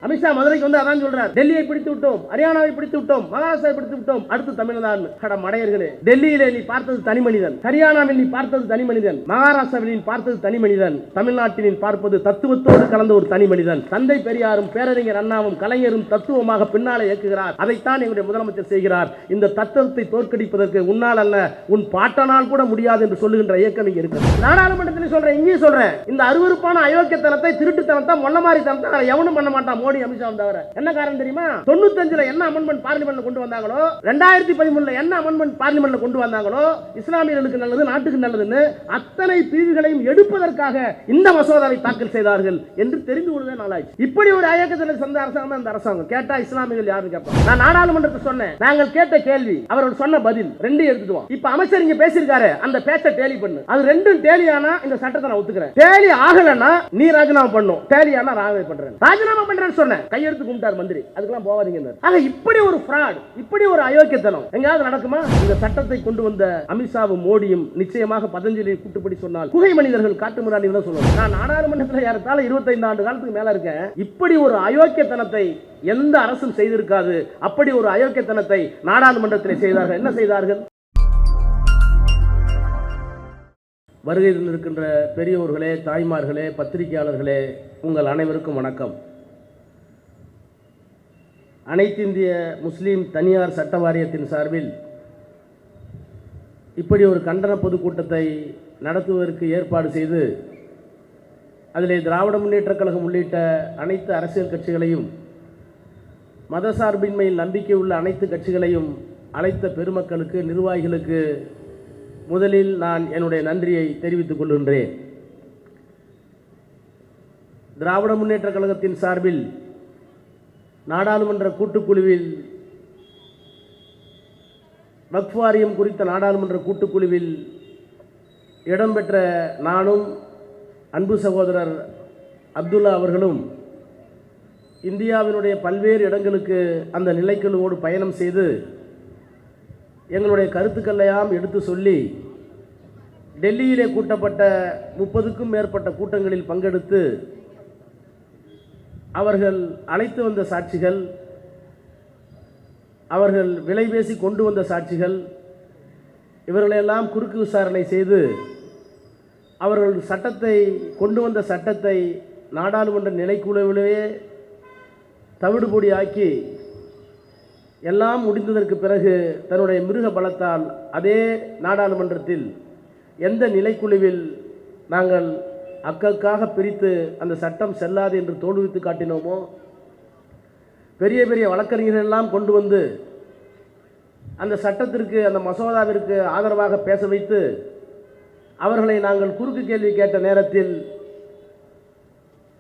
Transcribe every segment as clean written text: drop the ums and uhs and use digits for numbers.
அமித்ஷா மதுரைக்கு வந்து அதான் சொல்றார், டெல்லியை பிடித்து விட்டோம், ஹரியானாவை பிடித்து விட்டோம், மகாராஷ்டிராவை பிடித்து விட்டோம், அடுத்து தமிழ்நாடு. மடையர்களே, டெல்லியிலே நீ பார்த்தது தனி மனிதன், ஹரியானாவில் நீ பார்த்தது தனி மனிதன், மகாராஷ்டிராவில் நீ பார்த்தது தனி மனிதன், தமிழ்நாட்டில் நீ பார்ப்பது தத்துவத்தோடு கலந்த ஒரு தனி மனிதன். தந்தை பெரியாரும் பேரறிஞர் அண்ணாவும் கலைஞரும் தத்துவமாக பின்னாலே இயக்குகிறார். அதைத்தான் எங்களுடைய முதலமைச்சர் செய்கிறார். இந்த தத்துவத்தை தோற்கடிப்பதற்கு உன்னால் அல்ல, உன் பாட்டனால் கூட முடியாது என்று சொல்லுகின்ற இயக்கம் இங்கே இருக்கு. நாடாளுமன்றத்தில் சொல்றேன், இங்கேயும் சொல்றேன், இந்த அருவருப்பான அயோக்கியத்தனத்தை, திருட்டுத்தனத்தை, மொல்ல மாதிரி தனத்தை எவனும் பண்ண மாட்டான் மோடி அமித்ஷா தவிர. என்ன காரணம் தெரியுமா? 95ல என்ன அமெண்ட்மென்ட் பார்லிமெண்ட்ல கொண்டு வந்தாங்களோ, 2013ல என்ன அமெண்ட்மென்ட் பார்லிமெண்ட்ல கொண்டு வந்தாங்களோ, இஸ்லாமியர்களுக்கு நல்லது, நாட்டுக்கு நல்லதுன்னு அத்தனை பிரிவுகளையும் எடுப்பதற்காக இந்த மசோதாவை தாக்கல் செய்தார்கள் என்று தெரிந்து கொள்வதே நாளாச்சு. இப்படி ஒரு அயக்கத்தில் சொந்த அரசாங்கம் இந்த அரசாங்கம். கேட்டா இஸ்லாமியர்கள் யாருன்னு கேட்பாங்க. நான் நாடாளுமன்றத்தில் சொன்னேன், நாங்கள் கேட்ட கேள்வி, அவர்கள் சொன்ன பதில் ரெண்டு எடுத்துடுவோம். இப்ப அமைச்சர் இங்க பேசியிருக்காரு, அந்த பேச்சை டேலி பண்ணு. அது ரெண்டும் டேலியானா இந்த சட்டத்தை நான் ஒத்துக்கிறேன். டேலி ஆகலன்னா நீ ராஜினாமா பண்ணும், டேலியானா ராஜினாமா பண்றேன். ராஜினாமா பண்றேன்னு சொன்னேன், கையெழுத்து கும்பிட்டார் மந்திரி. அதுக்கெல்லாம் போவாதீங்க. ஆக இப்படி ஒரு ஃப்ராட், இப்படி ஒரு அயோக்கியத்தனம் எங்காவது நடக்குமா? இந்த சட்டத்தை கொண்டு வந்த அமித்ஷாவும் மோடியும் நிச்சயமாக பதஞ்சலி கூட்டுப்படி சொன்னால் குகை மனிதர்கள், காட்டு மிராண்டி தான் சொல்லுவாங்க. நான் நாடாளுமன்றத்தில் ஏறத்தாழ 25 ஆண்டு காலத்துக்கு மேல இருக்கேன். இப்படி ஒரு அயோக்கியத்தனத்தை எந்த அரசும் செய்திருக்காது. அப்படி ஒரு அயோக்கியத்தனத்தை நாடாளுமன்றத்தில் செய்தார்கள். என்ன செய்தார்கள்? வருகை இருக்கின்ற பெரியோர்களே, தாய்மார்களே, பத்திரிகையாளர்களே, உங்கள் அனைவருக்கும் வணக்கம். அனைத்து இந்திய முஸ்லீம் தனியார் சட்ட வாரியத்தின் சார்பில் இப்படி ஒரு கண்டன பொதுக்கூட்டத்தை நடத்துவதற்கு ஏற்பாடு செய்து அதிலே திராவிட முன்னேற்றக் கழகம் உள்ளிட்ட அனைத்து அரசியல் கட்சிகளையும், மதசார்பின்மையில் நம்பிக்கை உள்ள அனைத்து கட்சிகளையும் அழைத்த பெருமக்களுக்கு, நிர்வாகிகளுக்கு முதலில் நான் என்னுடைய நன்றியை தெரிவித்துக் கொள்கின்றேன். திராவிட முன்னேற்றக் கழகத்தின் சார்பில் நாடாளுமன்ற கூட்டுக்குழுவில், வக்ஃப் வாரியம் குறித்த நாடாளுமன்ற கூட்டுக்குழுவில் இடம்பெற்ற நானும், அன்பு சகோதரர் அப்துல்லா அவர்களும் இந்தியாவினுடைய பல்வேறு இடங்களுக்கு அந்த நிலைக்குழுவோடு பயணம் செய்து எங்களுடைய கருத்துக்களையாம் எடுத்து சொல்லி டெல்லியிலே கூட்டப்பட்ட 30க்கும் மேற்பட்ட கூட்டங்களில் பங்கெடுத்து அவர்கள் அழைத்து வந்த சாட்சிகள், அவர்கள் விலை பேசி கொண்டு வந்த சாட்சிகள், இவர்களெல்லாம் குறுக்கு விசாரணை செய்து அவர்கள் சட்டத்தை கொண்டு வந்த சட்டத்தை நாடாளுமன்ற நிலைக்குழுவிலேயே தவிடுபொடியாக்கி எல்லாம் முடிந்ததற்கு பிறகு தன்னுடைய மிருக பலத்தால் அதே நாடாளுமன்றத்தில் எந்த நிலைக்குழுவில் நாங்கள் அக்கக்காக பிரித்து அந்த சட்டம் செல்லாது என்று தோல்வித்து காட்டினோமோ, பெரிய பெரிய வழக்கறிஞர்கள் எல்லாம் கொண்டு வந்து அந்த சட்டத்திற்கு, அந்த மசோதாவிற்கு ஆதரவாக பேச வைத்து அவர்களை நாங்கள் குறுக்கு கேள்வி கேட்ட நேரத்தில்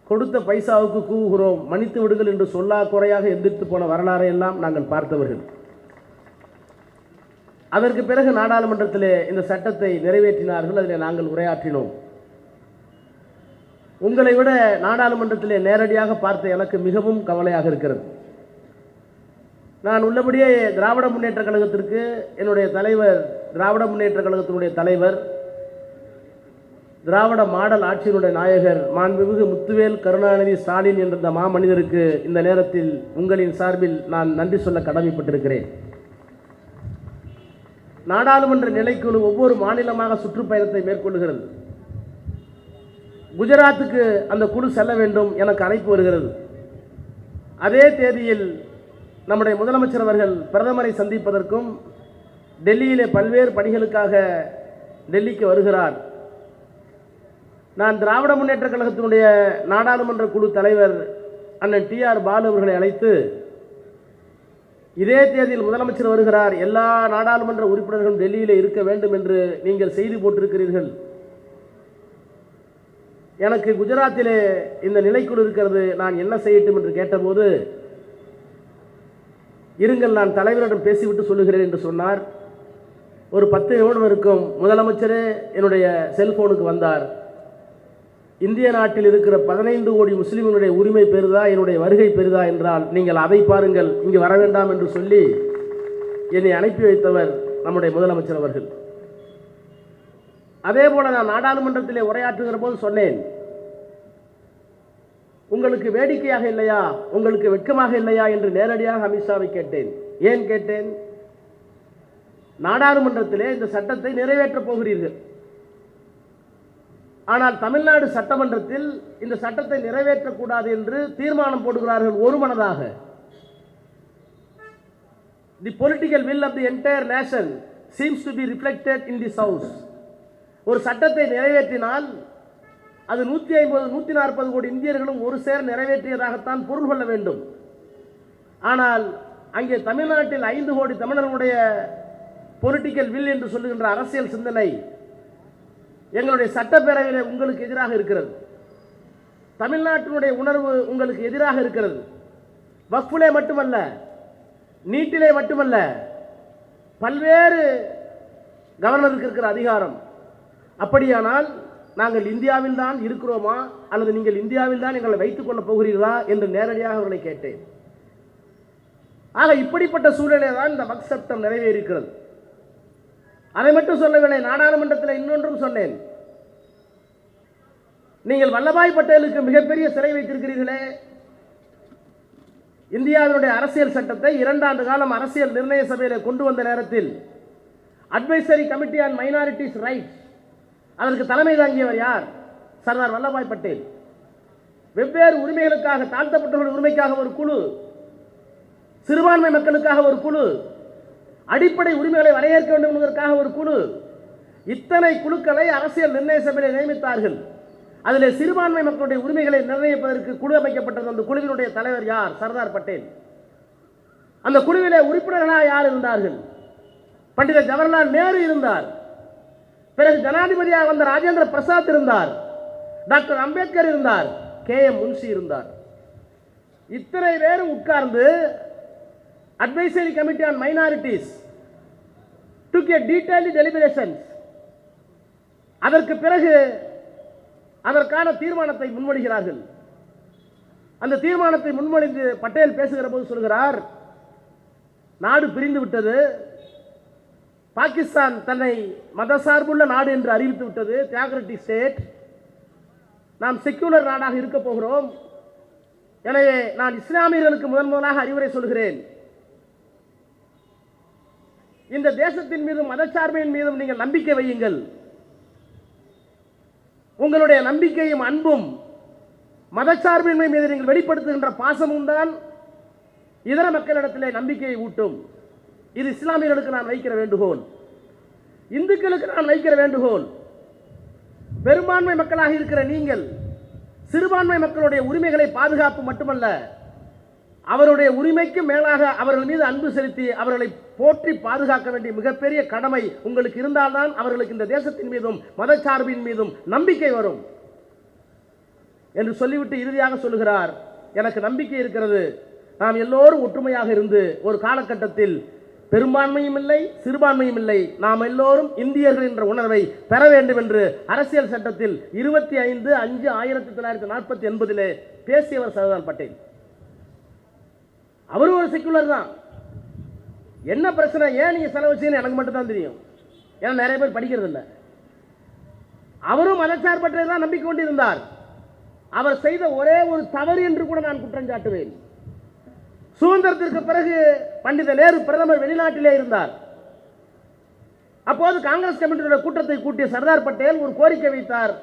கொடுத்த பைசாவுக்கு கூவுகிறோம், மன்னித்து விடுங்கள் என்று சொல்லா குறையாக எந்திரித்து போன வரலாறை எல்லாம் நாங்கள் பார்த்தவர்கள். அதற்கு பிறகு நாடாளுமன்றத்திலே இந்த சட்டத்தை நிறைவேற்றினார்கள். அதில் நாங்கள் உரையாற்றினோம். உங்களை விட நாடாளுமன்றத்திலே நேரடியாக பார்த்த எனக்கு மிகவும் கவலையாக இருக்கிறது. நான் உள்ளபடியே திராவிட முன்னேற்ற கழகத்திற்கு என்னுடைய தலைவர், திராவிட முன்னேற்ற கழகத்தினுடைய தலைவர், திராவிட மாடல் ஆட்சியினுடைய நாயகர் மாண்புமிகு முத்துவேல் கருணாநிதி ஸ்டாலின் என்ற இந்த மாமனிதருக்கு இந்த நேரத்தில் உங்களின் சார்பில் நான் நன்றி சொல்ல கடமைப்பட்டிருக்கிறேன். நாடாளுமன்ற நிலைக்குழு ஒவ்வொரு மாநிலமாக சுற்றுப்பயணத்தை மேற்கொள்கிறது. குஜராத்துக்கு அந்த குழு செல்ல வேண்டும், எனக்கு அழைப்பு வருகிறது. அதே தேதியில் நம்முடைய முதலமைச்சர் அவர்கள் பிரதமரை சந்திப்பதற்கும் டெல்லியிலே பல்வேறு பணிகளுக்காக டெல்லிக்கு வருகிறார். நான் திராவிட முன்னேற்ற கழகத்தினுடைய நாடாளுமன்ற குழு தலைவர் அண்ணன் TR பாலு அவர்களை அழைத்து, இதே தேதியில் முதலமைச்சர் வருகிறார், எல்லா நாடாளுமன்ற உறுப்பினர்களும் டெல்லியிலே இருக்க வேண்டும் என்று நீங்கள் செய்தி போட்டிருக்கிறீர்கள். எனக்கு குஜராத்திலே இந்த நிலைக்குழு இருக்கிறது, நான் என்ன செய்யட்டும் என்று கேட்டபோது, இருங்கள் நான் தலைவரிடம் பேசிவிட்டு சொல்லுகிறேன் என்று சொன்னார். ஒரு 10 நிமிடம் இருக்கும். முதலமைச்சரே என்னுடைய செல்போனுக்கு வந்தார். இந்திய நாட்டில் இருக்கிற 15 கோடி முஸ்லிம்களுடைய உரிமை பெரிதா, என்னுடைய வருகை பெரிதா என்றால் நீங்கள் அதை பாருங்கள், இங்கு வர வேண்டாம் என்று சொல்லி என்னை அனுப்பி வைத்தவர் நம்முடைய முதலமைச்சர் அவர்கள். அதே போல நான் நாடாளுமன்றத்திலே உரையாற்றுகிற போது சொன்னேன், உங்களுக்கு வேடிக்கையாக இல்லையா, உங்களுக்கு வெட்கமாக இல்லையா என்று நேரடியாக அமித்ஷாவை கேட்டேன். ஏன் கேட்டேன்? நாடாளுமன்றத்திலே இந்த சட்டத்தை நிறைவேற்றப் போகிறீர்கள். ஆனால் தமிழ்நாடு சட்டமன்றத்தில் இந்த சட்டத்தை நிறைவேற்றக்கூடாது என்று தீர்மானம் போடுகிறார்கள் ஒருமனதாக. The political will of the entire nation seems to be reflected in this house. ஒரு சட்டத்தை நிறைவேற்றினால் அது 150 140 கோடி இந்தியர்களும் ஒரு சேர நிறைவேற்றியதாகத்தான் பொருள் கொள்ள வேண்டும். ஆனால் அங்கே தமிழ்நாட்டில் 5 கோடி தமிழர்களுடைய பொலிட்டிக்கல் வில் என்று சொல்லுகின்ற அரசியல் சிந்தனை எங்களுடைய சட்டப்பேரவையில் உங்களுக்கு எதிராக இருக்கிறது. தமிழ்நாட்டினுடைய உணர்வு உங்களுக்கு எதிராக இருக்கிறது. வக்ஃபிலே மட்டுமல்ல, நீட்டிலே மட்டுமல்ல, பல்வேறு கவர்னருக்கு இருக்கிற அதிகாரம். அப்படியானால் நாங்கள் இந்தியாவில் தான் இருக்கிறோமா அல்லது நீங்கள் இந்தியாவில் தான் எங்களை வைத்துக் கொள்ள போகிறீர்களா என்று நேரடியாக அவர்களை கேட்டேன். ஆக இப்படிப்பட்ட சூழலே தான் இந்த வக்ஃப் சட்டம் நிறைவேறியிருக்கிறது. அதை மட்டும் சொல்லவில்லை, நாடாளுமன்றத்தில் இன்னொன்றும் சொன்னேன். நீங்கள் வல்லபாய் பட்டேலுக்கு மிகப்பெரிய சிலை வைத்திருக்கிறீர்களே, இந்தியாவினுடைய அரசியல் சட்டத்தை 2 ஆண்டு காலம் அரசியல் நிர்ணய சபையில் கொண்டு வந்த நேரத்தில் advisory committee on minorities rights, அதற்கு தலைமை தாங்கியவர் யார்? சர்தார் வல்லபாய் பட்டேல். வெவ்வேறு உரிமைகளுக்காக, தாழ்த்தப்பட்டவர்கள் உரிமைக்காக ஒரு குழு, சிறுபான்மை மக்களுக்காக ஒரு குழு, அடிப்படை உரிமைகளை வரையறுக்க வேண்டும் என்பதற்காக ஒரு குழு, இத்தனை குழுக்களை அரசியல் நிர்ணய சபையில் நியமித்தார்கள். அதில் சிறுபான்மை மக்களுடைய உரிமைகளை நிர்ணயிப்பதற்கு குழு அமைக்கப்பட்டது. அந்த குழுவினுடைய தலைவர் யார்? சர்தார் பட்டேல். அந்த குழுவிலே உறுப்பினர்களாக யார் இருந்தார்கள்? பண்டித ஜவஹர்லால் நேரு இருந்தார். பிறகு ஜனாதிபதியாக வந்த ராஜேந்திர பிரசாத் இருந்தார். டாக்டர் அம்பேத்கர் இருந்தார். KM முன்சி இருந்தார். இத்தனை பேரும் உட்கார்ந்து advisory committee on minorities took a detailed deliberations. அதற்கு பிறகு அதற்கான தீர்மானத்தை முன்மொழிகிறார்கள். அந்த தீர்மானத்தை முன்மொழிந்து பட்டேல் பேசுகிற போது சொல்கிறார், நாடு பிரிந்து விட்டது, பாகிஸ்தான் தன்னை மதசார்புள்ள நாடு என்று அறிவித்து விட்டது, தியோக்ரட்டிக் ஸ்டேட், நாம் செக்யூலர் நாடாக இருக்க போகிறோம். எனவே நான் இஸ்லாமியர்களுக்கு முதலாக அறிவுரை சொல்கிறேன், இந்த தேசத்தின் மீதும் மதச்சார்பின் மீதும் நீங்கள் நம்பிக்கை வையுங்கள். உங்களுடைய நம்பிக்கையும் அன்பும் மதச்சார்பின்மை மீது நீங்கள் வெளிப்படுத்துகின்ற பாசமும் தான் இதர மக்களிடத்திலே நம்பிக்கையை ஊட்டும். இது இஸ்லாமியர்களுக்கு நான் வைக்கிற வேண்டுகோள், இந்துக்களுக்கு நான் வைக்கிற வேண்டுகோள். பெரும்பான்மை மக்களாக இருக்கிற நீங்கள் சிறுபான்மை மக்களுடைய உரிமைகளை பாதுகாப்பு மட்டுமல்ல, அவருடைய உரிமைக்கு மேலாக அவர்கள் மீது அன்பு செலுத்தி அவர்களை போற்றி பாதுகாக்க வேண்டிய மிகப்பெரிய கடமை உங்களுக்கு இருந்தால்தான் அவர்களுக்கு இந்த தேசத்தின் மீதும் மதச்சார்பின் மீதும் நம்பிக்கை வரும் என்று சொல்லிவிட்டு இறுதியாக சொல்லுகிறார், எனக்கு நம்பிக்கை இருக்கிறது, நாம் எல்லோரும் ஒற்றுமையாக இருந்து ஒரு காலகட்டத்தில் பெரும்பான்மையும் இல்லை சிறுபான்மையும் இல்லை, நாம் எல்லோரும் இந்தியர்கள் என்ற உணர்வை பெற வேண்டும் என்று அரசியல் சட்டத்தில் 25/5/1949 பேசியவர் சர்தார் பட்டேல். அவரும் ஒரு செக்குலர் தான். என்ன பிரச்சனை, ஏன் நீங்க செலவு செய்யணும் எனக்கு மட்டும் தான் தெரியும், ஏன்னா நிறைய பேர் படிக்கிறது இல்லை. அவரும் மதச்சார்பற்ற தான் நம்பிக்கை கொண்டிருந்தார். அவர் செய்த ஒரே ஒரு தவறு என்று கூட நான் குற்றம் சாட்டுவேன். சுதந்திரத்திற்கு பிறகு பண்டித நேரு பிரதமர் வெளிநாட்டிலே இருந்தார். அப்போது காங்கிரஸ் கமிட்டியுடைய கூட்டத்தை கூட்டிய சர்தார் பட்டேல் ஒரு கோரிக்கை வைத்தார்.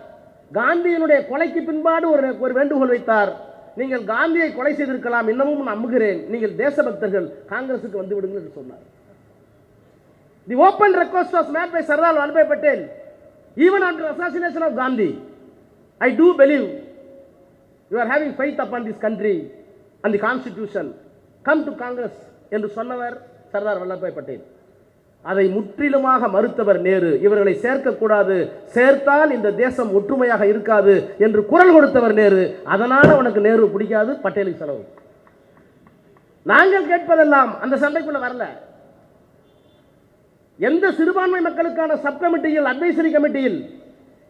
காந்தியினுடைய கொலைக்கு பின்பாடு ஒரு வேண்டுகோள் வைத்தார், நீங்கள் காந்தியை கொலை செய்திருக்கலாம், இன்னமும் நம்புகிறேன், நீங்கள் தேசபக்தர்கள், காங்கிரசுக்கு வந்து விடுங்கள் என்று சொன்னார். The open request was made by Sardar Vallabhai Patel even after assassination of Gandhi. I do believe you are having faith upon this country and the constitution. Come to Congress என்று சொன்னவர் சர்தார் வல்லபாய் பட்டேல். அதை முற்றிலுமாக மறுத்தவர் நேரு. இவர்களை சேர்க்கக்கூடாது, சேர்த்தால் இந்த தேசம் ஒற்றுமையாக இருக்காது என்று குரல் கொடுத்தவர் நேரு. அதனால உனக்கு நேரு பிடிக்காது, பட்டேலுக்கு செலவு. நாங்கள் கேட்பதெல்லாம் அந்த சண்டைக்குள்ள வரல. எந்த சிறுபான்மை மக்களுக்கான சப் கமிட்டியில், அட்வைசரி கமிட்டியில்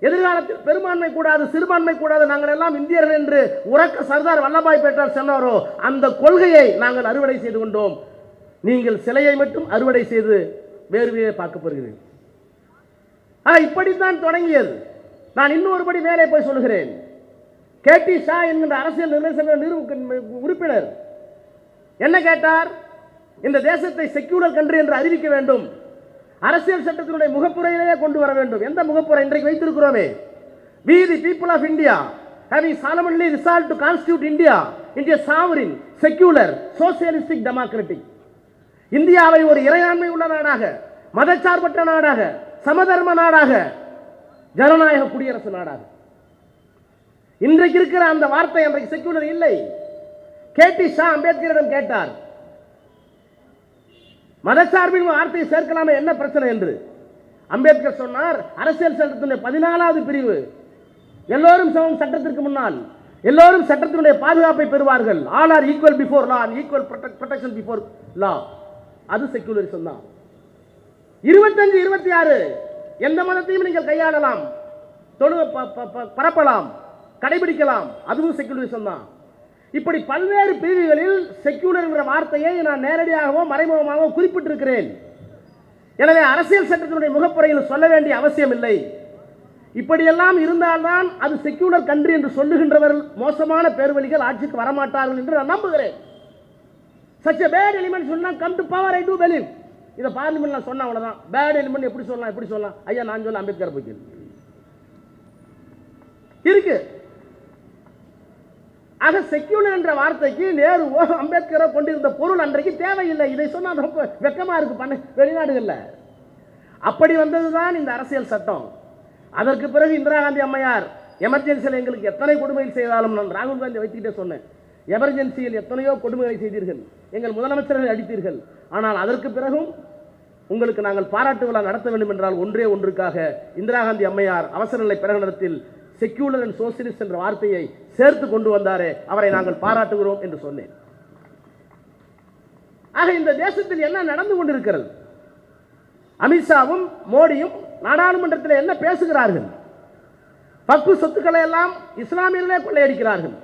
எதிர்காலத்தில் பெரும்பான்மை கூடாது சிறுபான்மை கூடாது, நாங்கள் எல்லாம் இந்தியர்கள் என்று உறக்க சர்தார் வல்லபாய் பட்டேல் சொன்னாரோ அந்த கொள்கையை நாங்கள் அறுவடை செய்து கொண்டோம். நீங்கள் சிலையை மட்டும் அறுவடை செய்து வேறுவே பார்க்க போகிறீர்கள். இப்படித்தான் தொடங்கியது. நான் இன்னொருபடி மேலே போய் சொல்கிறேன். கேடி ஷா என்கின்ற அரசியல் நிர்ணய சபை உறுப்பினர் என்ன கேட்டார்? இந்த தேசத்தை செக்யூலர் கண்ட்ரி என்று அறிவிக்க வேண்டும், அரசியல் சட்டத்தினுடைய முகப்புரையிலேயே கொண்டு வர வேண்டும். எந்த முகப்புரை இன்றைக்கு வைத்திருக்கிறோமே, we the people of India having solemnly resolved to constitute India into a sovereign, secular, socialistic, democratic. இந்தியாவை ஒரு இறையாண்மை உள்ள நாடாக, மதச்சார்பற்ற நாடாக, சமதர்ம நாடாக, ஜனநாயக குடியரசு நாடாக. இன்றைக்கு இருக்கிற அந்த வார்த்தை அன்றைக்கு செக்யூலர் இல்லை. கேடி ஷா அம்பேத்கரிடம் கேட்டார், மதச்சார்பின் வார்த்தையை சேர்க்கலாமே, என்ன பிரச்சனை என்று. அம்பேத்கர் சொன்னார், அரசியல் சட்டத்தினுடைய 14வது பிரிவு, எல்லோரும் சமம் சட்டத்திற்கு முன்னால், எல்லோரும் சட்டத்தினுடைய பாதுகாப்பை பெறுவார்கள், all are equal before law and equal protection before law. அது செக்யூலரிசம் தான். 25, 26 எந்த மதத்தையும் நீங்கள் கையாளலாம், பரப்பலாம், கடைபிடிக்கலாம், அதுவும் செக்யூலரிசம் தான். இப்படி பல்வேறு பிரிவுகளில் செக்யூலர் என்ற வார்த்தையை நான் நேரடியாகவோ மறைமுகமாகவோ குறிப்பிட்டிருக்கிறேன். எனவே அரசியல் சட்டத்தினுடைய முகப்புரையில் சொல்ல வேண்டிய அவசியம் இல்லை. இப்படியெல்லாம் இருந்தால்தான் அது செக்யூலர் கண்ட்ரி என்று சொல்லுகின்றவர்கள் மோசமான பேர்வழிகள் ஆட்சிக்கு வரமாட்டார்கள் என்று நான் நம்புகிறேன். such a bad element should not come to power, I do believe. இதை பார்லிமெண்ட்ல சொன்னா அவ்வளவுதான். பேட் எலிமெண்ட் எப்படி சொல்லலாம்? ஐயா நான் சொல்ல அம்பேத்கர் போய் இருக்கு. ஆக செக்யூலர் என்ற வார்த்தைக்கு நேருவோ அம்பேத்கரோ கொண்டிருந்த பொருள் அன்றைக்கு தேவையில்லை. இதை சொன்னா ரொம்ப வெக்கமா இருக்கு வெளிநாடுகள்ல. அப்படி வந்ததுதான் இந்த அரசியல் சட்டம். அதற்கு பிறகு இந்திரா காந்தி அம்மையார் எமர்ஜென்சியில் எங்களுக்கு எத்தனை கொடுமைகள் செய்தாலும், நான் ராகுல் காந்தி வைத்துக்கிட்டே சொன்னேன், எமர்ஜென்சியில் எத்தனையோ கொடுமைகளை செய்தீர்கள், எங்கள் முதலமைச்சர்கள் அடித்தீர்கள், ஆனால் அதற்கு பிறகும் உங்களுக்கு நாங்கள் பாராட்டு விழா நடத்த வேண்டும் என்றால் ஒன்றே ஒன்றுக்காக இந்திரா காந்தி அம்மையார் அவசர நிலை பிரகடனத்தில் செக்யூலர் அண்ட் சோசியலிஸ்ட் என்ற வார்த்தையை சேர்த்து கொண்டு வந்தாரே, அவரை நாங்கள் பாராட்டுகிறோம் என்று சொன்னேன். ஆக இந்த தேசத்தில் என்ன நடந்து கொண்டிருக்கிறது? அமித்ஷாவும் மோடியும் நாடாளுமன்றத்தில் என்ன பேசுகிறார்கள்? பக்கு சொத்துக்களை எல்லாம் இஸ்லாமியர்களே கொள்ளையடிக்கிறார்கள்,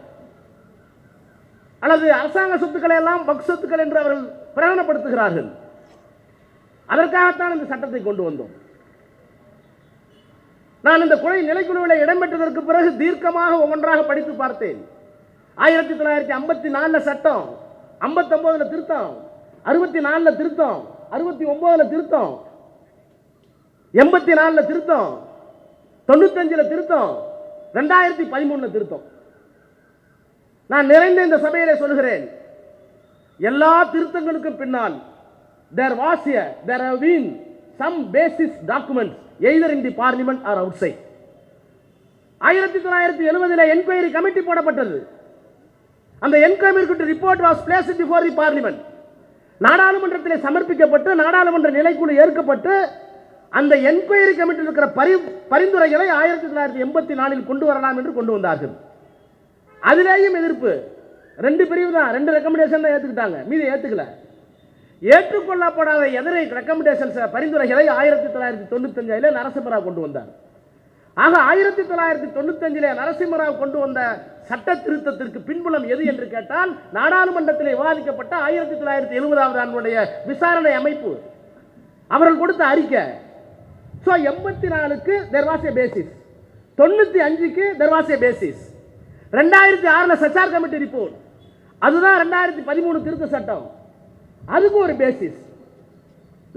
அல்லது அரசாங்க சொத்துக்களை எல்லாம் பக் சொத்துக்கள் என்று அவர்கள் பிரகடனப்படுத்துகிறார்கள். அதற்காகத்தான் இந்த சட்டத்தை கொண்டு வந்தோம். நான் இந்த கொலை நிலைக்குழுவில் இடம்பெற்றதற்கு பிறகு தீர்க்கமாக ஒவ்வொன்றாக படித்து பார்த்தேன். 1954 சட்டம், 59 திருத்தம், 64 திருத்தம், 69 திருத்தம், 84 திருத்தம், 95 திருத்தம், 2013 திருத்தம். நான் நிறைந்த இந்த சபையிலே சொல்கிறேன், எல்லா திருத்தங்களுக்கும் பின்னால் there have been some basis documents either in the parliament or outside. 1970 enquiry committee போடப்பட்டது. அந்த enquiry report was placed before the parliament. நாடாளுமன்றத்திலே சமர்ப்பிக்கப்பட்டு நாடாளுமன்ற நிலைக்குழு ஏற்கப்பட்டு அந்த என்கொயரி கமிட்டியில் இருக்கிற பரிந்துரைகளை 1984 கொண்டு வரலாம் என்று கொண்டு வந்தார்கள். அதிலேயும் எதிர்ப்பு. 2 பிரிவு தான், 2 ரெக்கமெண்டேஷன் தான் ஏற்றுக்கிட்டாங்க, மீது ஏற்றுக்கல. ஏற்றுக்கொள்ளப்படாத எதிரை ரெக்கமெண்டேஷன்ஸ் பரிந்துரைகளை 1995 நரசிம்மராவ் கொண்டு வந்தார். ஆக 1995 நரசிம்மராவ் கொண்டு வந்த சட்ட திருத்தத்திற்கு பின்புலம் எது என்று கேட்டால், நாடாளுமன்றத்தில் விவாதிக்கப்பட்ட 1970 ஆண்டுடைய விசாரணை அமைப்பு அவர்கள் கொடுத்த அறிக்கை. So 84க்கு there was a basis, 95க்கு there was a basis, 2006 Sachar committee report, அதுதான் 2013 திருத்த சட்டம், அதுக்கு ஒரு பேசிஸ்.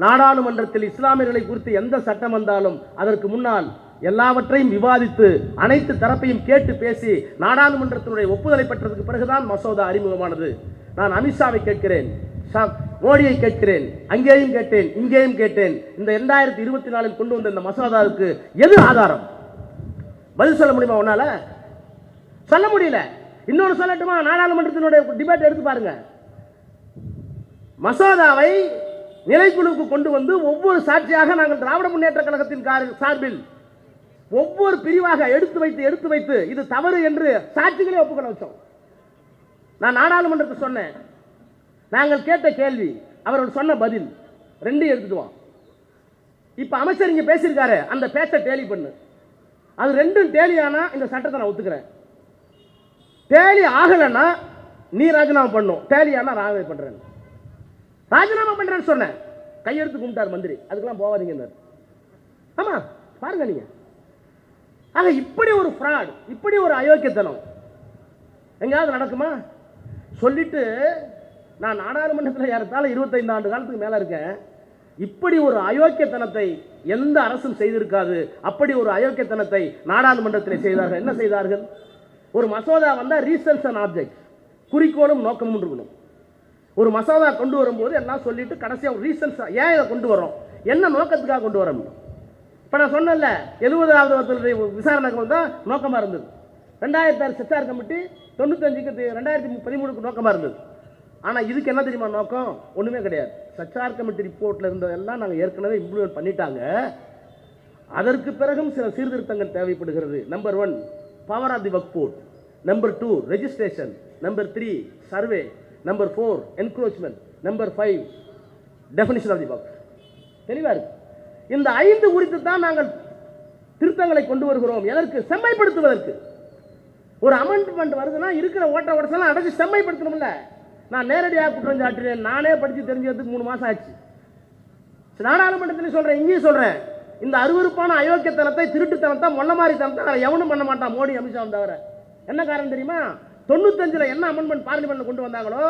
நாடாளுமன்றத்தில் இஸ்லாமியர்களை குறித்து எந்த சட்டம் வந்தாலும் அதற்கு முன்னால் எல்லாவற்றையும் விவாதித்து அனைத்து தரப்பையும் கேட்டு பேசி நாடாளுமன்றத்தினுடைய ஒப்புதலை பெற்றதுக்கு பிறகுதான் மசோதா அறிமுகமானது. நான் அமித்ஷாவை கேட்கிறேன், மோடியை கேட்கிறேன், அங்கேயும் கேட்டேன், இங்கேயும் கேட்டேன், இந்த 2024 கொண்டு வந்த இந்த மசோதாவுக்கு எது ஆதாரம்? பதில் சொல்ல முடியுமா? உன்னால சொல்ல முடியல. இன்னொன்று சொல்லட்டுமா? நாடாளுமன்றத்தினுடைய டிபேட் எடுத்து பாருங்க. மசோதாவை நிலைக்குழுவுக்கு கொண்டு வந்து ஒவ்வொரு சாட்சியாக நாங்கள் திராவிட முன்னேற்ற கழகத்தின் சார்பில் ஒவ்வொரு பிரிவாக எடுத்து வைத்து இது தவறு என்று சாட்சிகளே ஒப்புக்கொள்ள வச்சோம். நான் நாடாளுமன்றத்தை சொன்னேன், நாங்கள் கேட்ட கேள்வி, அவர்கள் சொன்ன பதில், 2 எடுத்துடுவோம். இப்ப அமைச்சர் இங்க பேசியிருக்காரு, அந்த பேச்சை டேலி பண்ணு. அது 2 டேலி ஆனா இந்த சட்டத்தை நான் ஒத்துக்கிறேன். டேலி ஆகலன்னா நீ ராஜினாமா பண்ணும், டேலி ஆனா ராஜினாமா பண்றேன். ராஜினாமா பண்றேன்னு சொன்னேன், கையெழுத்து கும்பிட்டார் மந்திரி, அதுக்கெல்லாம் போவாதீங்க. ஆமா பாருங்க நீங்க. ஆக இப்படி ஒரு ஃப்ராட், இப்படி ஒரு அயோக்கியத்தனம் எங்கேயாவது நடக்குமா? சொல்லிட்டு நான் நாடாளுமன்றத்தில் ஏறத்தாழ 25 ஆண்டு காலத்துக்கு மேலே இருக்கேன். இப்படி ஒரு அயோக்கியத்தனத்தை எந்த அரசும் செய்திருக்காது. அப்படி ஒரு அயோக்கியத்தனத்தை நாடாளுமன்றத்தில் செய்தார்கள். என்ன செய்தார்கள்? ஒரு மசோதா வந்தால் ரீசன்ஸ் அண்ட் ஆப்ஜெக்ட், குறிக்கோளும் நோக்கமும் இருக்கணும். ஒரு மசோதா கொண்டு வரும்போது எல்லாம் சொல்லிட்டு கடைசியாக ரீசன்ஸ், ஏன் இதை கொண்டு வரோம், என்ன நோக்கத்துக்காக கொண்டு வரணும். இப்போ நான் சொன்னேன்ல, 70வது விசாரணை தான் நோக்கமாக இருந்தது. 2006 செச்சார் கமிட்டி 95க்கு 2013க்கு நோக்கமாக இருந்தது. ஆனால் இதுக்கு என்ன தெரியுமா நோக்கம்? ஒன்றுமே கிடையாது. சச்சார் கமிட்டி ரிப்போர்ட்டில் இருந்ததெல்லாம் நாங்கள் ஏற்கனவே இம்ப்ளிமெண்ட் பண்ணிட்டாங்க. அதற்கு பிறகும் சில சீர்திருத்தங்கள் தேவைப்படுகிறது. Number 1 power of the Waqf board, number 2 registration, number 3 survey, number 4 encroachment, number 5 definition of the Waqf. தெளிவாக இருக்கு. இந்த 5 குறித்து தான் நாங்கள் திருத்தங்களை கொண்டு வருகிறோம். எதற்கு? செம்மைப்படுத்துவதற்கு. ஒரு அமெண்ட்மெண்ட் வருதுன்னா இருக்கிற ஓட்ட ஓட்டலாம் அடைச்சி செம்மைப்படுத்தணும்ல. நான் நேரடியாக குற்றம் சாட்டுறேன். நானே படித்து தெரிஞ்சதுக்கு 3 மாதம் ஆச்சு. நாடாளுமன்றத்தில் சொல்கிறேன், இங்கேயும் சொல்கிறேன். இந்த அருவருப்பான அயோக்கியத்தனத்தை, திருட்டுத்தனத்தை, மொன்ன மாதிரி தனத்தை எவனும் பண்ண மாட்டான், மோடி அமித்ஷா தவிர. என்ன காரணம் தெரியுமா? 95ல் என்ன அமெண்ட்மெண்ட் பார்லிமெண்ட்டில் கொண்டு வந்தாங்களோ,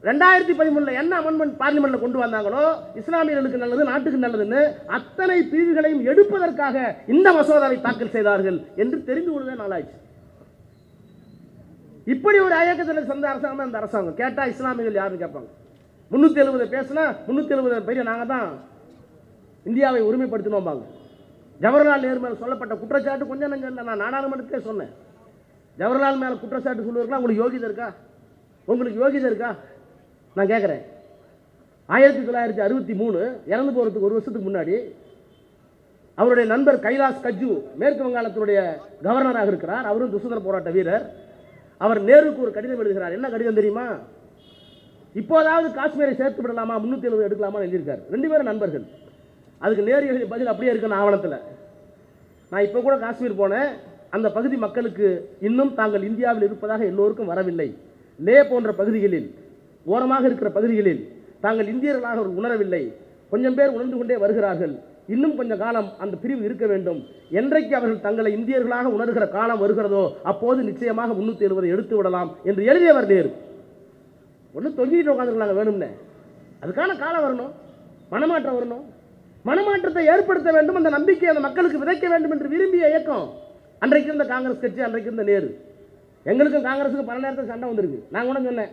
2013ல் என்ன அமெண்ட்மெண்ட் பார்லிமெண்ட்டில் கொண்டு வந்தாங்களோ, இஸ்லாமியர்களுக்கு நல்லது, நாட்டுக்கு நல்லதுன்னு அத்தனை பிரிவுகளையும் எடுப்பதற்காக இந்த மசோதாவை தாக்கல் செய்தார்கள் என்று தெரிந்து கொள்வதே நாளாச்சு. இப்படி ஒரு அயக்கத்தில் சொந்த அரசாங்கம் இந்த அரசாங்கம். கேட்டால் இஸ்லாமியர்கள் யாருன்னு கேட்பாங்க. 370 பேசினா 370 பெரிய நாங்கள் தான் இந்தியாவை உரிமைப்படுத்தினோம்பாங்க. ஜவஹர்லால் நேரு மேலே சொல்லப்பட்ட குற்றச்சாட்டு கொஞ்சம் நஞ்சம் இல்லை. நான் நாடாளுமன்றத்திலே சொன்னேன். ஜவஹர்லால் மேலே குற்றச்சாட்டு சொல்லுவதற்கெல்லாம் உங்களுக்கு யோகிதை இருக்கா? உங்களுக்கு யோகிதை இருக்கா? நான் கேட்குறேன். 1963 இறந்து போகிறதுக்கு 1 வருஷத்துக்கு முன்னாடி அவருடைய நண்பர் கைலாஷ் கஜ்ஜு மேற்கு வங்காளத்தினுடைய கவர்னராக இருக்கிறார். அவரும் சுதந்திர போராட்ட வீரர். அவர் நேருக்கு ஒரு கடிதம் எழுதுகிறார். என்ன கடிதம் தெரியுமா? இப்போதாவது காஷ்மீரை சேர்த்து விடலாமா, 370 எடுக்கலாமா எழுதியிருக்கார். 2 பேரும் நண்பர்கள். அதுக்கு நேரு எழுதிய பதில் அப்படியே இருக்கு ஆவணத்தில். நான் இப்போ கூட காஷ்மீர் போனேன். அந்த பகுதி மக்களுக்கு இன்னும் தாங்கள் இந்தியாவில் இருப்பதாக எல்லோருக்கும் வரவில்லை. லே போன்ற பகுதிகளில், ஓரமாக இருக்கிற பகுதிகளில் தாங்கள் இந்தியர்களாக அவர்கள் உணரவில்லை. கொஞ்சம் பேர் உணர்ந்து கொண்டே வருகிறார்கள். இன்னும் கொஞ்சம் காலம் அந்த பிரிவு இருக்க வேண்டும். என்றைக்கு அவர்கள் தங்களை இந்தியர்களாக உணர்கிற காலம் வருகிறதோ அப்போது நிச்சயமாக 370 எடுத்து விடலாம் என்று எழுதியவர் நேரு. ஒன்றும் தொங்கிட்டு உட்காந்துருக்கலாங்க வேணும்னு. அதுக்கான காலம் வரணும், மனமாற்றம் வரணும். மனமாற்றத்தை ஏற்படுத்த வேண்டும். அந்த நம்பிக்கை அந்த மக்களுக்கு விதைக்க வேண்டும் என்று விரும்பிய இயக்கம் அன்றைக்கு இருந்த காங்கிரஸ் கட்சி, அன்றைக்கு இருந்த நேரு. எங்களுக்கும் காங்கிரஸுக்கு பல நேரத்தில் சண்டை வந்திருக்கு. நான் கூட சொன்னேன்,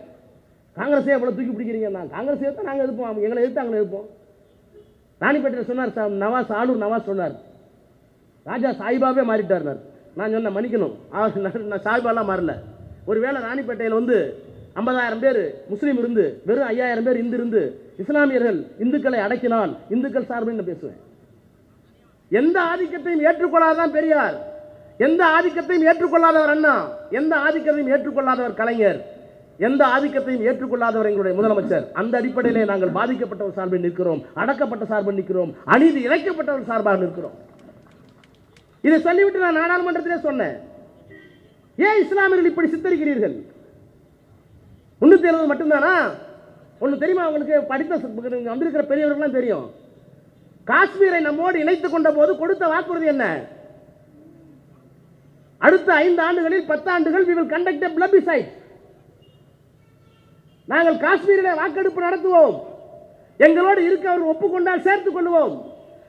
காங்கிரஸே எவ்வளோ தூக்கி பிடிக்கிறீங்க. நான் காங்கிரஸ் எடுத்தால் நாங்கள் எடுப்போம், எங்களை எடுத்து அங்கே எடுப்போம். ராணிப்பேட்டையில் சொன்னார் நவாஸ், ஆளூர் நவாஸ் சொன்னார், ராஜா சாய்பாபே மாறிட்டார். நான் சொன்னேன், மன்னிக்கணும், நான் சாய்பாலாம் மாறல. ஒருவேளை ராணிப்பேட்டையில் 50,000 பேர் முஸ்லீம் இருந்து வெறும் 5,000 பேர் இந்து இருந்து இஸ்லாமியர்கள் இந்துக்களை அடக்கினால் இந்துக்கள் சார்பில் நான் பேசுவேன். எந்த ஆதிக்கத்தையும் ஏற்றுக்கொள்ளாதான் பெரியார், எந்த ஆதிக்கத்தையும் ஏற்றுக்கொள்ளாதவர் அண்ணா, எந்த ஆதிக்கத்தையும் ஏற்றுக்கொள்ளாதவர் கலைஞர், எந்த ஆதிக்கத்தையும் ஏற்றுக்கொள்ளாதவர் எங்களுடைய முதலமைச்சர். அந்த அடிப்படையிலே நாங்கள் பாதிக்கப்பட்டவர் சார்பில் நிற்கிறோம், அடக்கப்பட்ட சார்பில் நிற்கிறோம், அநீதி இழைக்கப்பட்டவர் சார்பாக நிற்கிறோம். இதை சொல்லிவிட்டு நான் நாடாளுமன்றத்திலே சொன்னேன், ஏன் இஸ்லாமியர்கள் இப்படி சித்தரிக்கிறீர்கள்? 370 மட்டும்தானா? ஒன்று தெரியுமா உங்களுக்கு? படித்த வந்திருக்கிற பெரியவர்கள்லாம் தெரியும். காஷ்மீரை நம்மோடு இணைத்துக் கொண்ட போது கொடுத்த வாக்குறுதி என்ன? அடுத்த 5 ஆண்டுகளில் 10 ஆண்டுகள் we will conduct a plebiscite. நாங்கள் காஷ்மீரிலே வாக்கெடுப்பு நடத்துவோம். எங்களோடு இருக்க அவர் ஒப்புக்கொண்டால் சேர்த்துக் கொள்வோம்.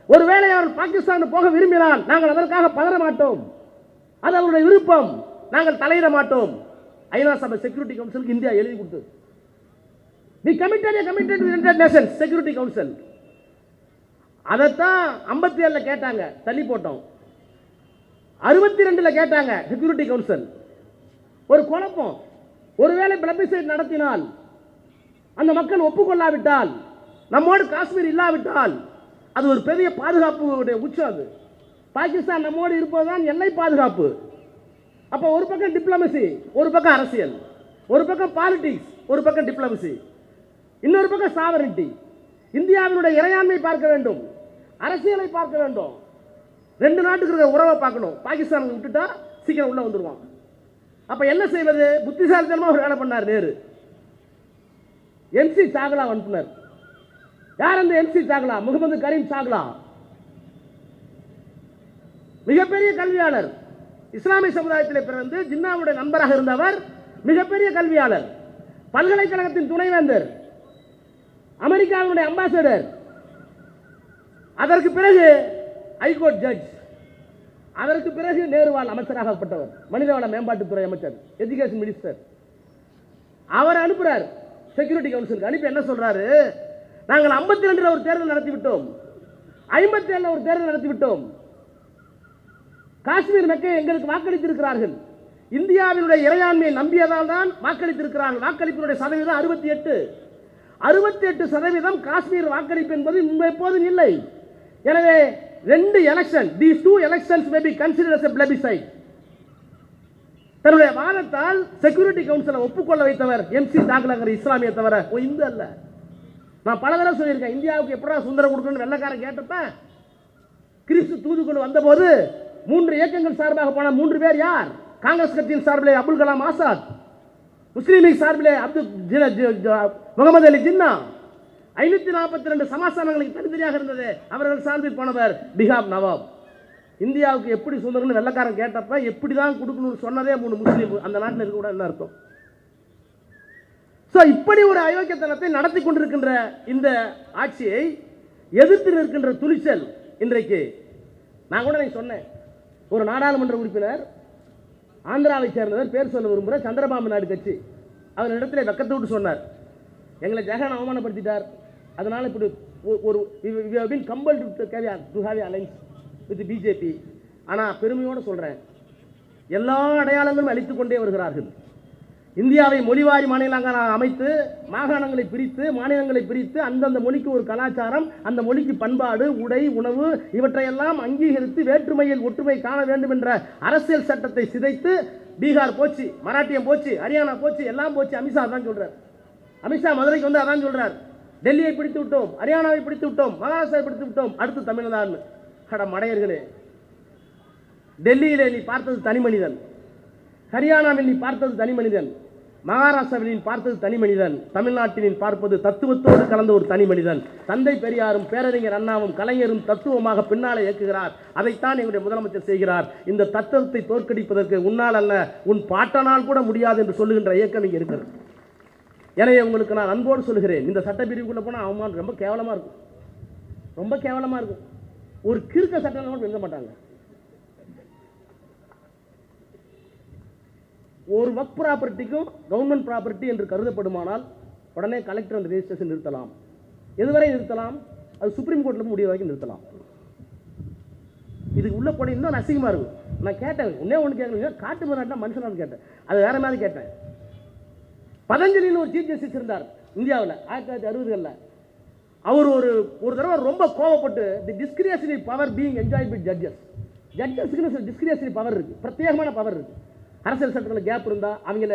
ஒருவேளை அவர் பாகிஸ்தான் போக விரும்பினால் நாங்கள் அதற்காக பதற மாட்டோம். அது அவருடைய விருப்பம். நாங்கள் தலையிட மாட்டோம். ஐநா சபை செக்யூரிட்டி கவுன்சிலுக்கு இந்தியா எழுதி கொடுத்தது. We committed to United Nations Security Council. அதைத்தான் 57 கேட்டாங்க, தள்ளி போட்டோம். 62 கேட்டாங்க செக்யூரிட்டி கவுன்சில். ஒரு குழப்பம். ஒருவேளை பிளபிசைட் நடத்தினால், அந்த மக்கள் ஒப்புக்கொள்ளாவிட்டால், நம்மோடு காஷ்மீர் இல்லாவிட்டால் அது ஒரு பெரிய பாதுகாப்பு உச்சம். அது பாகிஸ்தான் நம்மோடு இருப்பதுதான் எல்லை பாதுகாப்பு. அப்போ ஒரு பக்கம் டிப்ளமசி, ஒரு பக்கம் அரசியல், ஒரு பக்கம் பாலிடிக்ஸ், ஒரு பக்கம் டிப்ளமசி, இன்னொரு பக்கம் சாவரிட்டி. இந்தியாவினுடைய இறையாண்மை பார்க்க வேண்டும், அரசியலை பார்க்க வேண்டும். 2 நாட்டுக்கு இருக்கிற உறவை பார்க்கணும். பாகிஸ்தான் விட்டுட்டா சீக்கிரம் உள்ள வந்துடுவான். அப்ப என்ன செய்வது? புத்திசாலித்தனமா ஒரு வேலை பண்ணார் நேரு. MC சாகலா அனுப்பினார். யார் அந்த MC சாகலா? முகமது கரீம் சாகலா. மிகப்பெரிய கல்வியாளர், இஸ்லாமிய சமுதாயத்தில் பிறந்து ஜின்னாவுடைய நண்பராக இருந்தவர். மிகப்பெரிய கல்வியாளர், பல்கலைக்கழகத்தின் துணைவேந்தர், அமெரிக்காவினுடைய அம்பாசடர், அதற்கு பிறகு ஹைகோர்ட் ஜட்ஜ், அதற்கு பிறகு நேருவால் அமைச்சராகப்பட்டவர், மனிதவள மேம்பாட்டுத்துறை அமைச்சர், எஜுகேஷன் மினிஸ்டர். அவர் அனுப்புறார் செக்யூரிட்டி கவுன்சிலுக்கு. அனுப்பி என்ன சொல்றாரு, நாங்கள் 52 ஒரு தேர்தல் நடத்திவிட்டோம், 57 ஒரு தேர்தல் நடத்திவிட்டோம், காஷ்மீர் மக்கள் எங்களுக்கு வாக்களித்திருக்கிறார்கள், இந்தியாவினுடைய இறையாண்மையை நம்பியதால் தான் வாக்களித்திருக்கிறார்கள், வாக்களிப்பினுடைய சதவீதம் 68%. காஷ்மீர் வாக்களிப்பு என்பது எப்போதும் இல்லை. எனவே 2 election, these 2 elections may be considered as a plebiscite. தன்னுடைய வாதத்தால் செக்யூரிட்டி கவுன்சிலை ஒப்புக்கொள்ள வைத்தவர் எம்சி தாக்கலங்கிற இஸ்லாமிய தவிர இந்து அல்ல. நான் பல தடவை சொல்லியிருக்கேன், இந்தியாவுக்கு எப்படா சுதந்திரம் கொடுக்கணும்னு வெள்ளக்காரன் கேட்டப்ப கிறிஸ்து தூதுக்குழு வந்தபோது 3 இயக்கங்கள் சார்பாக போன 3 பேர் யார்? காங்கிரஸ் கட்சியின் சார்பிலே அபுல் கலாம் ஆசாத், முஸ்லீம் லீக் சார்பிலே முகமது அலி ஜின்னா, 542 சமாசானங்களுக்கு தனித்தனியாக இருந்தது. அவர்கள் சார்பில் போனவர் பிகாப் நவாப். இந்தியாவுக்கு எப்படி சுதந்திரம்னு வெள்ளக்காரன் கேட்டப்ப எப்படி தான் கொடுக்கணும்னு சொன்னதே 3 முஸ்லீம் அந்த நாட்டில் இருக்க கூட என்ன அர்த்தம்? ஸோ இப்படி ஒரு அயோக்கியத்தனத்தை நடத்தி கொண்டிருக்கின்ற இந்த ஆட்சியை எதிர்த்து நிற்கின்ற துணிச்சல் இன்றைக்கு நான் கூட சொன்னேன். ஒரு நாடாளுமன்ற உறுப்பினர் ஆந்திராவை சேர்ந்தவர், பேர் சொல்ல விரும்புகிற சந்திரபாபு நாயுடு கட்சி, அவர் இடத்துல வெக்கத்தை விட்டு சொன்னார், எங்களை ஜெகன் அவமானப்படுத்திட்டார், அதனால இப்படி ஒரு compel to have alliance with BJP. ஆனால் பெருமையோடு சொல்கிறேன், எல்லா அடையாளங்களும் அளித்துக் கொண்டே வருகிறார்கள். இந்தியாவை மொழிவாரி மாநிலங்களாக அமைத்து மாகாணங்களை பிரித்து மாநிலங்களை பிரித்து அந்தந்த மொழிக்கு ஒரு கலாச்சாரம், அந்த மொழிக்கு பண்பாடு, உடை, உணவு இவற்றையெல்லாம் அங்கீகரித்து வேற்றுமையில் ஒற்றுமை காண வேண்டும் என்ற அரசியல் சட்டத்தை சிதைத்து பீகார் போச்சு, மராட்டியம் போச்சு, ஹரியானா போச்சு, எல்லாம் போச்சு. அமித்ஷா அதான் சொல்றார். அமித்ஷா மதுரைக்கு வந்து அதான் சொல்றார், டெல்லியை பிடித்து விட்டோம், ஹரியானாவை பிடித்து விட்டோம், மகாராஷ்டிராவை பிடித்து விட்டோம், அடுத்து தமிழ்நாடு. கட மடையர்களே, டெல்லியிலே நீ பார்த்தது தனி மனிதன், ஹரியானாவில் நீ பார்த்தது தனி மனிதன், மகாராஷ்டிராவில் பார்த்தது தனி மனிதன், தமிழ்நாட்டில் பார்ப்பது தத்துவத்தோடு கலந்த ஒரு தனி மனிதன். தந்தை பெரியாரும் பேரறிஞர் அண்ணாவும் கலைஞரும் தத்துவமாக பின்னாலே இயக்குகிறார். அதைத்தான் எங்களுடைய முதலமைச்சர் செய்கிறார். இந்த தத்துவத்தை தோற்கடிப்பதற்கு உன்னால் அல்ல, உன் பாட்டனால் கூட முடியாது என்று சொல்லுகின்ற இயக்கம் இங்கே இருக்கிறது. எனவே உங்களுக்கு நான் அன்போடு சொல்லுகிறேன், இந்த சட்டப்பிரிவுக்குள்ளே போனால் அவமானம் ரொம்ப கேவலமாக இருக்கும், ரொம்ப கேவலமாக இருக்கும். ஒரு கிறுக்க சட்டம் கூட எழுத மாட்டாங்க. ஒரு வக் ப்ராப்பர்ட்டிக்கும் கவர்மெண்ட் ப்ராப்பர்ட்டி என்று கருதப்படுமானால் உடனே கலெக்டர் அந்த ரெஜிஸ்ட்ரேஷன் நிறுத்தலாம். எதுவரை நிறுத்தலாம்? அது சுப்ரீம் கோர்ட்டில் முடிவு வரைக்கும் நிறுத்தலாம். இதுக்கு உள்ள போன இன்னும் அசிங்கமாக இருக்கும். நான் கேட்டேன், ஒன்று கேட்கல, காட்டு மிராட்டினா மனுஷனான்னு கேட்டேன், அது வேற மாதிரி கேட்டேன். பதஞ்சலின்னு ஒரு சீஃப் ஜஸ்டிஸ் இருந்தார் இந்தியாவில் 1960களில். அவர் ஒரு தடவை ரொம்ப கோவப்பட்டு the discretionary power being enjoyed by judges, ஜட்ஜஸ்க்கு டிஸ்கிரியேஷனரி பவர் இருக்குது, பிரத்யேகமான பவர் இருக்குது. அரசியல் சட்டத்தில் கேப் இருந்தால் அவங்கள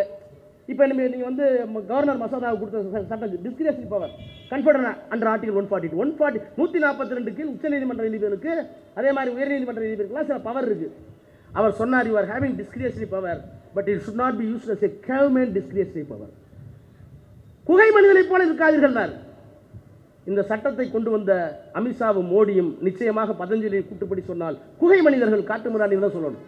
இப்போ நீங்கள் வந்து கவர்னர் மசோதாவை கொடுத்த சட்டம் டிஸ்கிரியேஷனரி பவர் கன்ஃபர்ட் அண்டர் ஆர்டிகல் 142 கீழ் உச்சநீதிமன்ற நீதிபதிகளுக்கு அதே மாதிரி உயர்நீதிமன்ற நீதிபதிகளுக்குலாம் சில பவர் இருக்குது. அவர் சொன்னார், you are having discretionary power but it should not be used as a government discretionary power. குகை மனிதனைப் போல இருக்காதீர்கள். இந்த சட்டத்தை கொண்டு வந்த அமித்ஷாவும் மோடியும் நிச்சயமாக பதஞ்சலியை கூட்டுப்படி சொன்னால் குகை மனிதர்கள், காட்டு மிராண்டிகள் தான் சொல்லணும்.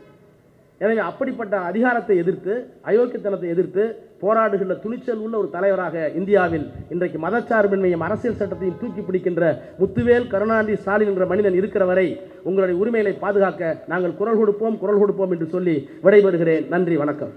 எனவே அப்படிப்பட்ட அதிகாரத்தை எதிர்த்து, அயோக்கியத்தனத்தை எதிர்த்து போராடுகின்ற துணிச்சல் உள்ள ஒரு தலைவராக இந்தியாவில் இன்றைக்கு மதச்சார்பின்மையும் அரசியல் சட்டத்தையும் தூக்கி பிடிக்கின்ற முத்துவேல் கருணாநிதி ஸ்டாலின் என்ற மனிதன் இருக்கிற வரை உங்களுடைய உரிமைகளை பாதுகாக்க நாங்கள் குரல் கொடுப்போம் என்று சொல்லி விடைபெறுகிறேன். நன்றி, வணக்கம்.